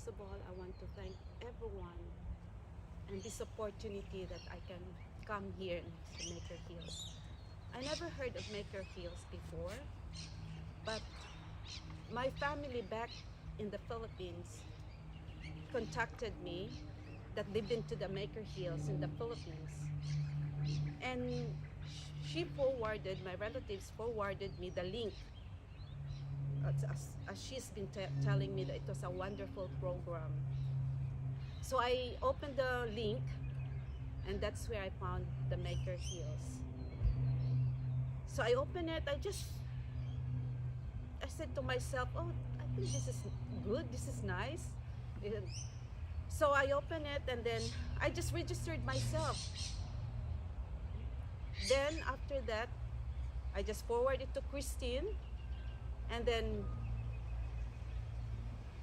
first of all, I want to thank everyone and this opportunity that I can come here to Maker Hills. I never heard of Maker Hills before, but my family back in the Philippines contacted me that they've been to the Maker Hills in the Philippines. And my relatives forwarded me the link as she's been telling me that it was a wonderful program. So I opened the link and that's where I found the Maker Hills. So I opened it, I said to myself, oh, I think this is good, this is nice. So I opened it and then I just registered myself. Then after that, I just forwarded it to Christine, and then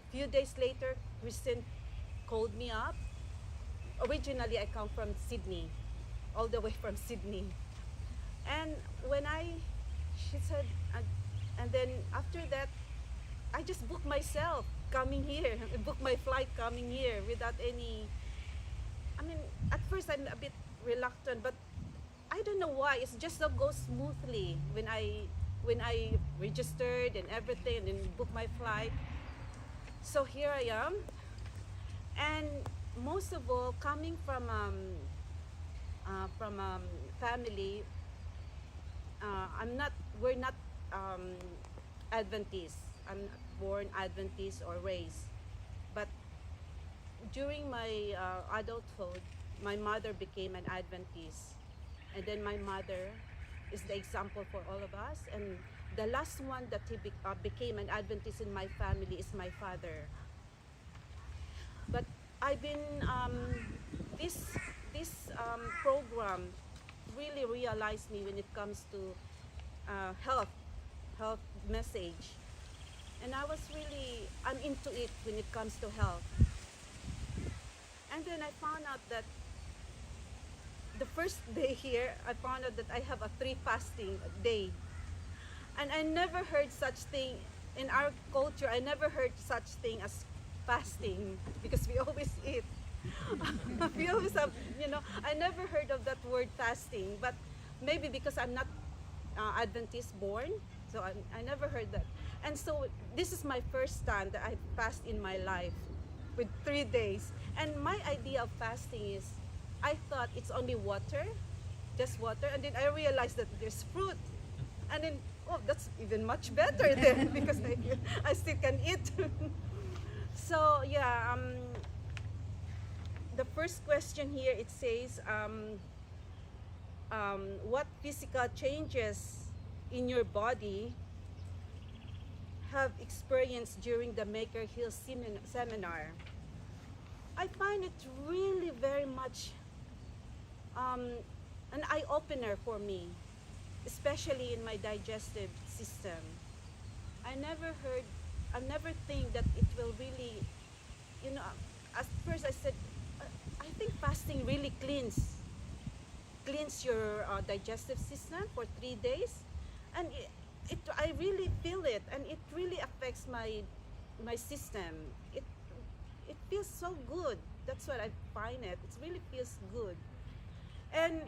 a few days later, Christine called me up. Originally, I come from Sydney, all the way from Sydney. And she said, and then after that, I just booked myself coming here, booked my flight coming here without any, at first I'm a bit reluctant, but I don't know why, it just so goes smoothly when I registered and everything and then booked my flight. So here I am, and most of all, coming from family, we're not Adventist. I'm not born Adventist or raised, but during my adulthood, my mother became an Adventist, and then my mother is the example for all of us. And the last one that became an Adventist in my family is my father. But I've been this program really realized me when it comes to health message, and I'm into it when it comes to health. And then I found out that the first day here, I found out that I have a 3 fasting day, and I never heard such thing in our culture. I never heard such thing as fasting, because we always eat. We always have, I never heard of that word fasting, but maybe because I'm not Adventist born, so I never heard that. And so this is my first time that I fast in my life with 3 days. And my idea of fasting is, I thought it's only water, just water, and then I realized that there's fruit. And then, oh, that's even much better then, because I still can eat. So yeah, the first question here, it says, what physical changes in your body have experienced during the Maker Hill seminar? I find it really very much an eye-opener for me, especially in my digestive system. I never think that it will really, at first I said, I think fasting really cleans your digestive system for 3 days, and I really feel it, and it really affects my system. It feels so good. That's what I find it. It really feels good. And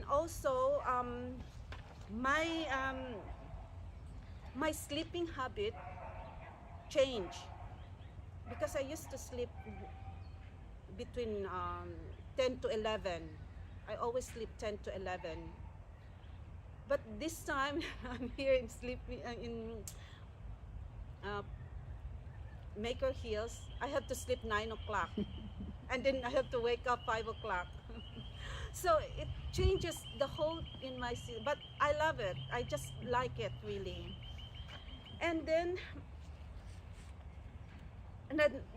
also my sleeping habit changed, because I used to sleep between 10 to 11. I always sleep 10 to 11. But this time, I'm here in Maker Hills. I have to sleep 9 o'clock. And then I have to wake up 5 o'clock. So it changes the whole in my system. But I love it. I just like it, really. And then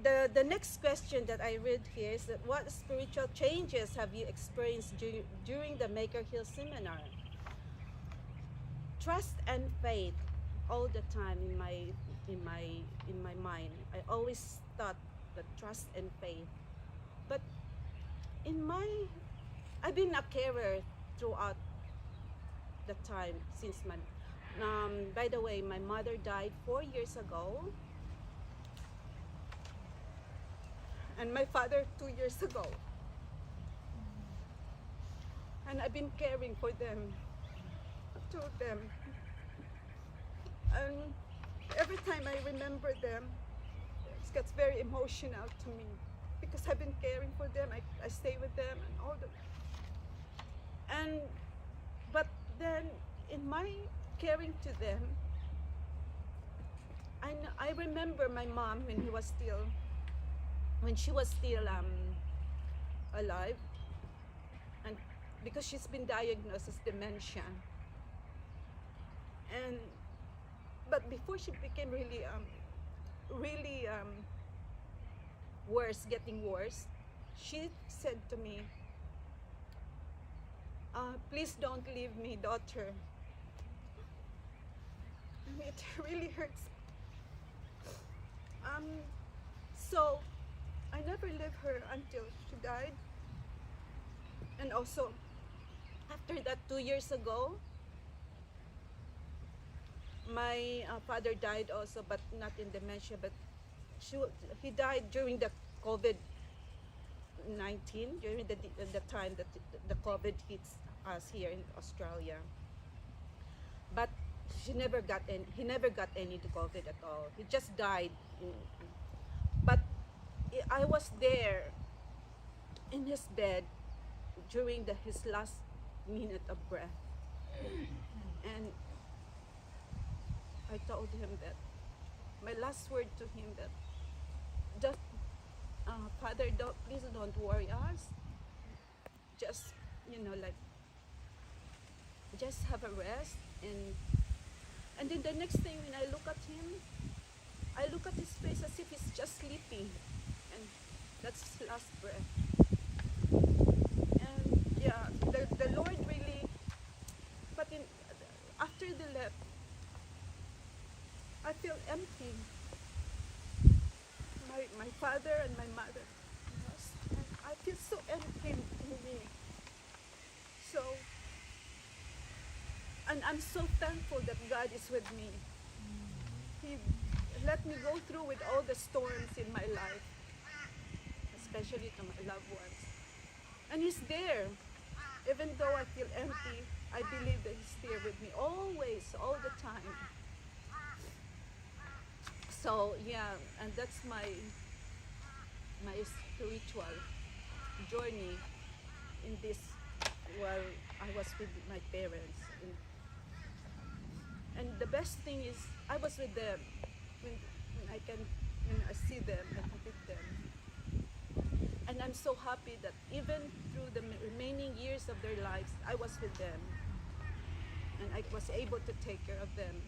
the next question that I read here is that, what spiritual changes have you experienced during the Maker Hill seminar? Trust and faith all the time in my mind. I always thought that trust and faith. But I've been a carer throughout the time since by the way, my mother died 4 years ago. and my father 2 years ago. And I've been caring for them, two of them. And every time I remember them, it gets very emotional to me because I've been caring for them. I stay with them and all the. But then in my caring to them, I remember my mom when she was still alive, and because she's been diagnosed as dementia. But before she became really worse, getting worse, she said to me, please don't leave me, daughter. And it really hurts. So I never left her until she died. And also, after that 2 years ago, my father died also, but not in dementia, but he died during the COVID-19, during the time that the COVID hits us here in Australia. But he never got any COVID at all. He just died. But I was there in his bed during his last minute of breath, and I told him that my last word to him that just Father, please don't worry us. Just just have a rest. And then the next thing, when I look at him, I look at his face as if he's just sleeping, and that's his last breath. And yeah, the Lord really. But after they left, I feel empty. My father and my mother, and I feel so empty in me. So, and I'm so thankful that God is with me. He let me go through with all the storms in my life, especially to my loved ones. And He's there. Even though I feel empty, I believe that He's there with me always, all the time. So yeah, and that's my spiritual journey in this while I was with my parents. And the best thing is I was with them when I see them and I'm with them. And I'm so happy that even through the remaining years of their lives, I was with them. And I was able to take care of them.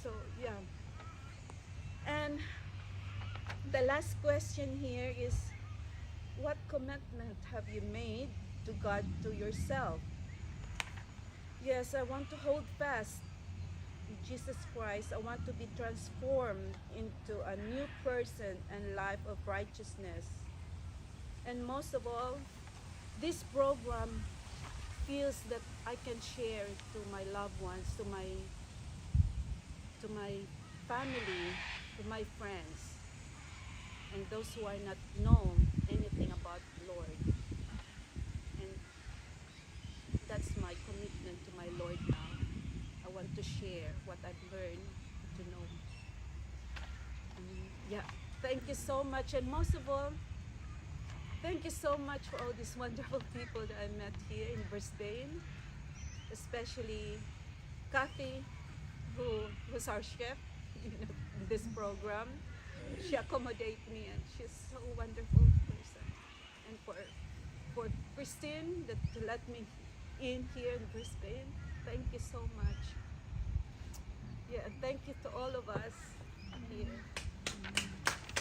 So, yeah. And the last question here is, what commitment have you made to God, to yourself? Yes, I want to hold fast in Jesus Christ. I want to be transformed into a new person and life of righteousness. And most of all, this program feels that I can share to my loved ones, to my family, to my friends, and those who are not known anything about the Lord. And that's my commitment to my Lord now. I want to share what I've learned to know. Yeah, thank you so much. And most of all, thank you so much for all these wonderful people that I met here in Brisbane, especially Kathy, who was our chef in this program. She accommodated me, and she's so wonderful person. And for Christine to let me in here in Brisbane, thank you so much. Yeah, and thank you to all of us here.